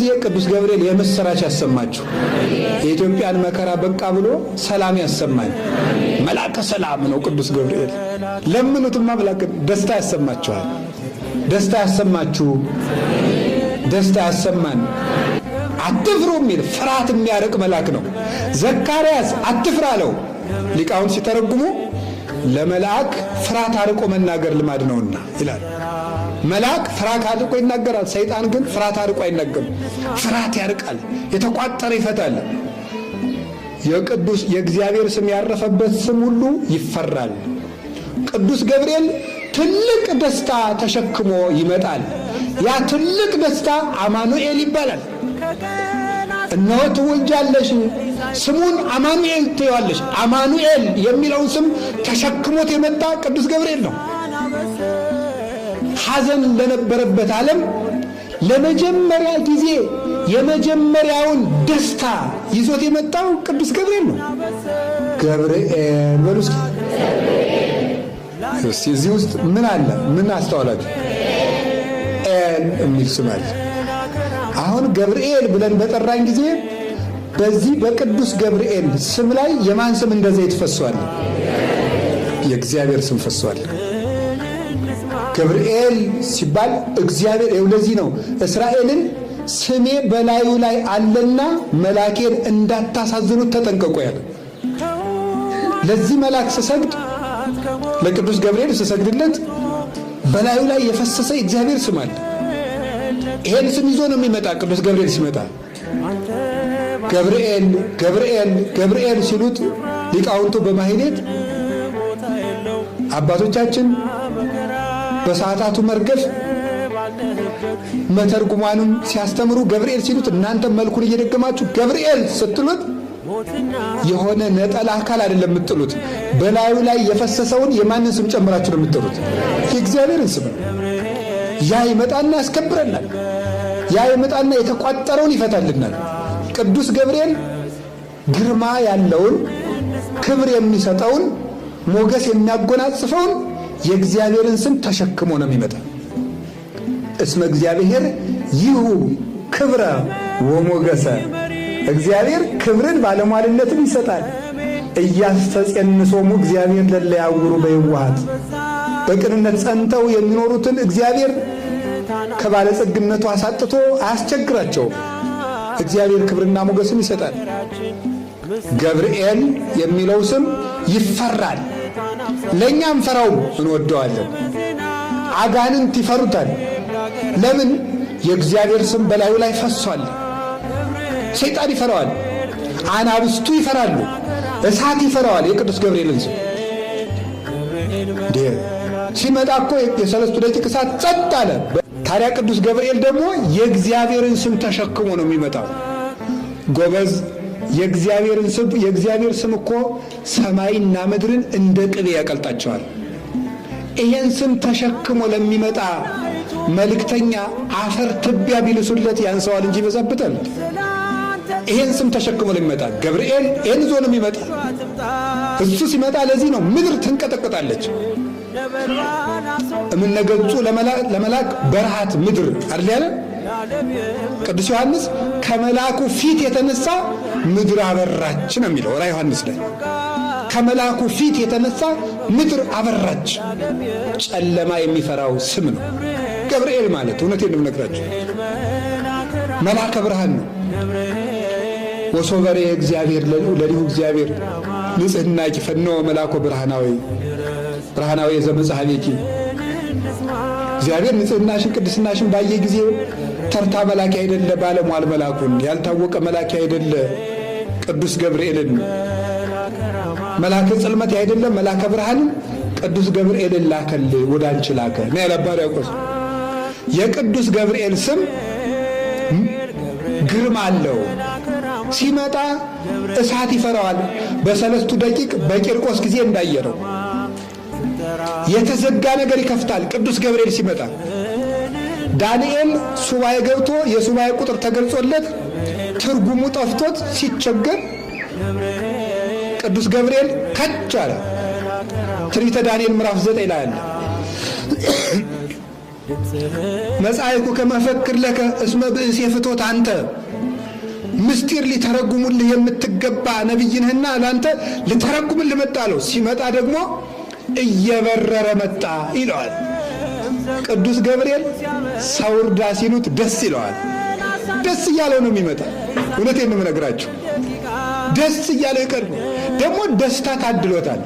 ጊዜ ቅዱስ ገብርኤል የምስራች ያሰማችሁ። የኢትዮጵያን መከራ በቃ ብሎ ሰላም ያሰማን። መልአከ ሰላም ነው ቅዱስ ገብርኤል። ለምኑትማ መልአከ ደስታ ያሰማችኋል። ደስታ ያሰማችሁ፣ ደስታ ያሰማን። አትፍሩ የሚል ፍርሃት የሚያርቅ መልአክ ነው። ዘካርያስ አትፍራ አለው። ሊቃውንት ሲተረጉሙ ለመልአክ ፍርሃት አርቆ መናገር ልማድ ነውና ይላል። መልአክ ፍርሃት አርቆ ይናገራል። ሰይጣን ግን ፍርሃት አርቆ አይናገርም። ፍርሃት ያርቃል፣ የተቋጠረ ይፈታል። የእግዚአብሔር ስም ያረፈበት ስም ሁሉ ይፈራል። ቅዱስ ገብርኤል ትልቅ ደስታ ተሸክሞ ይመጣል። ያ ትልቅ ደስታ አማኑኤል ይባላል። እነሆ ትወልጃለሽ፣ ስሙን አማኑኤል ትይዋለሽ። አማኑኤል የሚለውን ስም ተሸክሞት የመጣ ቅዱስ ገብርኤል ነው። ሐዘን ለነበረበት ዓለም ለመጀመሪያ ጊዜ የመጀመሪያውን ደስታ ይዞት የመጣው ቅዱስ ገብርኤል ነው። ገብርኤል በሉ እስኪ። እዚህ ውስጥ ምን አለ? ምን አስተዋላችሁ? ኤል የሚል ስም አለ። አሁን ገብርኤል ብለን በጠራን ጊዜ በዚህ በቅዱስ ገብርኤል ስም ላይ የማን ስም እንደ ዘይት ፈሷል? የእግዚአብሔር ስም ፈሷል። ገብርኤል ሲባል እግዚአብሔር ለዚህ ነው እስራኤልን ስሜ በላዩ ላይ አለና መላኬን እንዳታሳዝኑት ተጠንቀቁ ያለ። ለዚህ መልአክ ስሰግድ፣ ለቅዱስ ገብርኤል ስሰግድለት በላዩ ላይ የፈሰሰ እግዚአብሔር ስም አለ። ይሄን ስም ይዞ ነው የሚመጣ። ቅዱስ ገብርኤል ሲመጣ ገብርኤል ገብርኤል ገብርኤል ሲሉት ሊቃውንቱ በማህሌት አባቶቻችን በሰዓታቱ መርገፍ መተርጉማኑም ሲያስተምሩ ገብርኤል ሲሉት እናንተ መልኩን እየደገማችሁ ገብርኤል ስትሉት የሆነ ነጠላ አካል አይደለም የምትጥሉት። በላዩ ላይ የፈሰሰውን የማንን ስም ጨምራችሁ ነው የምትጥሉት? የእግዚአብሔርን ስም። ያ ይመጣና ያስከብረናል። ያ ይመጣና የተቋጠረውን ይፈታልናል። ቅዱስ ገብርኤል ግርማ ያለውን ክብር የሚሰጠውን ሞገስ የሚያጎናጽፈውን የእግዚአብሔርን ስም ተሸክሞ ነው የሚመጣ። እስመ እግዚአብሔር ይሁ ክብረ ወሞገሰ። እግዚአብሔር ክብርን ባለሟልነትን ይሰጣል። እያስተጸንሶሙ እግዚአብሔር ለለ ያውሩ በየዋሃት። በቅንነት ጸንተው የሚኖሩትን እግዚአብሔር ከባለጸግነቱ አሳጥቶ አያስቸግራቸውም። እግዚአብሔር ክብርና ሞገስን ይሰጣል። ገብርኤል የሚለው ስም ይፈራል። ለእኛም ፈራውም እንወደዋለን። አጋንንት ይፈሩታል። ለምን? የእግዚአብሔር ስም በላዩ ላይ ፈሷል። ሰይጣን ይፈራዋል። አናብስቱ ይፈራሉ። እሳት ይፈራዋል የቅዱስ ገብርኤልን ስም። ሲመጣ እኮ የሰለስቱ ደቂቅ እሳት ጸጥ አለ። ታዲያ ቅዱስ ገብርኤል ደግሞ የእግዚአብሔርን ስም ተሸክሞ ነው የሚመጣው። ጎበዝ፣ የእግዚአብሔር ስም እኮ ሰማይና ምድርን እንደ ቅቤ ያቀልጣቸዋል። ይሄን ስም ተሸክሞ ለሚመጣ መልእክተኛ አፈር ትቢያ ቢልሱለት ያንሰዋል እንጂ ይበዛበታል። ይሄን ስም ተሸክሞ ለሚመጣ ገብርኤል ይሄን ይዞ ነው የሚመጣ። እሱ ሲመጣ ለዚህ ነው ምድር ትንቀጠቀጣለች። እምነገጹ ለመላክ በረሃት ምድር አይደል ያለ ቅዱስ ዮሐንስ። ከመላኩ ፊት የተነሳ ምድር አበራች ነው የሚለው ራዕየ ዮሐንስ ላይ። ከመላኩ ፊት የተነሳ ምድር አበራች። ጨለማ የሚፈራው ስም ነው ገብርኤል ማለት። እውነቴን ነው የምነግራችሁ፣ መልአከ ብርሃን ነው። ወሶበሬ እግዚአብሔር ለሊሁ እግዚአብሔር ንጽሕና ይፈነወ መልአኮ ብርሃናዊ ዘመጽሐቤኪ። እግዚአብሔር ንጽሕናሽን ቅድስናሽን ባየ ጊዜ ተርታ መላክ አይደለ ባለሟል መላኩን ያልታወቀ መላክ አይደለ ቅዱስ ገብርኤልን መላከ ጽልመት አይደለ መላከ ብርሃን ቅዱስ ገብርኤልን ላከል ወደ አንቺ ላከ ነው ያለባሪ ያቆስ። የቅዱስ ገብርኤል ስም ግርማ አለው። ሲመጣ እሳት ይፈራዋል። በሰለስቱ ደቂቅ በቂርቆስ ጊዜ እንዳየረው የተዘጋ ነገር ይከፍታል። ቅዱስ ገብርኤል ሲመጣ ዳንኤል ሱባኤ ገብቶ የሱባኤ ቁጥር ተገልጾለት ትርጉሙ ጠፍቶት ሲቸገር ቅዱስ ገብርኤል ከች አለ። ትንቢተ ዳንኤል ምዕራፍ 9 ላይ አለ። መጻይኩ ከመፈክር ለከ እስመ ብእሴ ፍቶት አንተ ምስጢር ሊተረጉሙልህ የምትገባ ነቢይ ነህና ለአንተ ልተረጉምልህ መጣ አለው። ሲመጣ ደግሞ እየበረረ መጣ ይለዋል። ቅዱስ ገብርኤል ሰው እርዳ ሲሉት ደስ ይለዋል። ደስ እያለው ነው የሚመጣ። እውነቴን ነው የምነግራችሁ። ደስ እያለው ይቀርብ። ደግሞ ደስታ ታድሎታል።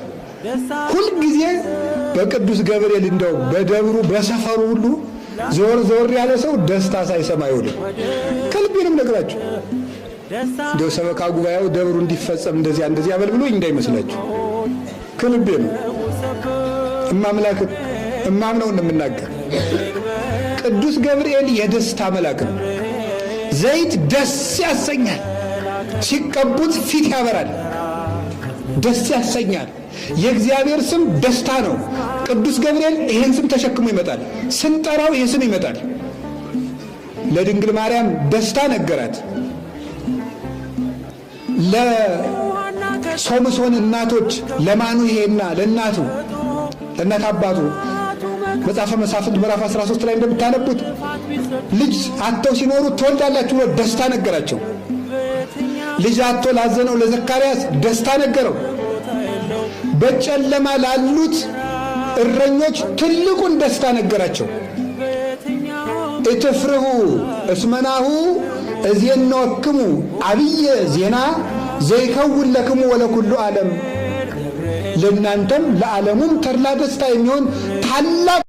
ሁልጊዜ በቅዱስ ገብርኤል እንደው በደብሩ በሰፈሩ ሁሉ ዞር ያለ ሰው ደስታ ሳይሰማ አይውልም። ከልቤ ነው የምነግራችሁ። እንደው ሰበካ ጉባኤው ደብሩ እንዲፈጸም እንደዚህ አበልብሎኝ እንዳይመስላችሁ። ከልቤ ነው እማምነው እንደምናገር። ቅዱስ ገብርኤል የደስታ መልአክ ነው። ዘይት ደስ ያሰኛል፣ ሲቀቡት ፊት ያበራል፣ ደስ ያሰኛል። የእግዚአብሔር ስም ደስታ ነው። ቅዱስ ገብርኤል ይህን ስም ተሸክሞ ይመጣል። ስንጠራው ይህ ስም ይመጣል። ለድንግል ማርያም ደስታ ነገራት። ለሶምሶን እናቶች ለማኑሄና ለእናት አባቱ መጽሐፈ መሳፍንት ምዕራፍ 13 ላይ እንደምታነቡት ልጅ አጥተው ሲኖሩ ትወልዳላችሁ ብሎ ደስታ ነገራቸው። ልጅ አጥቶ ላዘነው ለዘካርያስ ደስታ ነገረው። በጨለማ ላሉት እረኞች ትልቁን ደስታ ነገራቸው። እትፍርሁ እስመናሁ እዜንወክሙ አብየ ዜና ዘይከውን ለክሙ ወለኩሉ ዓለም። ለእናንተም ለዓለሙም ተድላ ደስታ የሚሆን ታላቅ